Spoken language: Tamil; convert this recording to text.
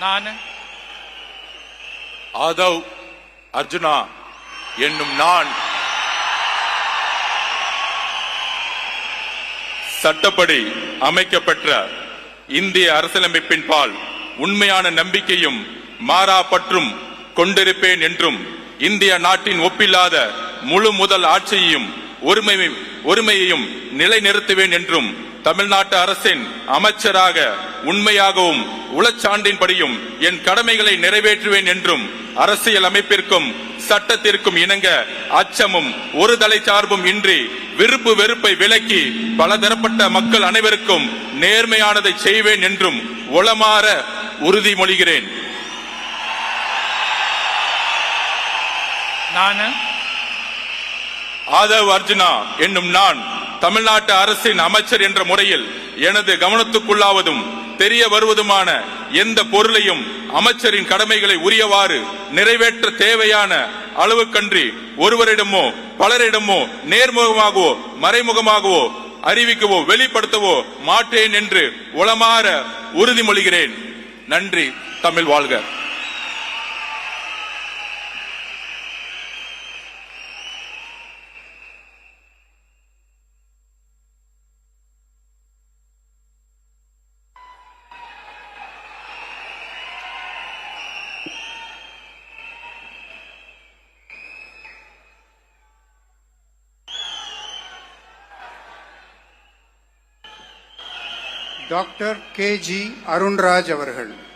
நான் ஆதவ் அர்ஜுனா என்னும் நான் சட்டப்படி அமைக்கப்பெற்ற இந்திய அரசியலமைப்பின் பால் உண்மையான நம்பிக்கையும் மாறா பற்றும் கொண்டிருப்பேன் என்றும் இந்திய நாட்டின் ஒப்பில்லாத முழு முதல் ஆட்சியையும் ஒருமையையும் நிலைநிறுத்துவேன் என்றும் தமிழ்நாட்டு அரசின் அமைச்சராக உண்மையாகவும் உளச்சான்றின்படியும் என் கடமைகளை நிறைவேற்றுவேன் என்றும் அரசியல் அமைப்பிற்கும் சட்டத்திற்கும் இணங்க அச்சமும் ஒரு தலை சார்பும் இன்றி விருப்பு வெறுப்பை விலக்கி பலதரப்பட்ட மக்கள் அனைவருக்கும் நேர்மையானதை செய்வேன் என்றும் உளமாற உறுதிமொழிகிறேன். நான் ஆதவ் அர்ஜுனா என்னும் நான் தமிழ்நாட்டு அரசின் அமைச்சர் என்ற முறையில் எனது கவனத்துக்குள்ளாவதும் தெரிய வருவதுமான எந்த பொருளையும் அமைச்சரின் கடமைகளை உரியவாறு நிறைவேற்ற தேவையான அளவுக்கன்றி ஒருவரிடமோ பலரிடமோ நேர்முகமாகவோ மறைமுகமாகவோ அறிவிக்கவோ வெளிப்படுத்தவோ மாட்டேன் என்று உளமாற உறுதிமொழிகிறேன். நன்றி. தமிழ் வாழ்க. Doctor K.G. அருண்ராஜ் அவர்கள்.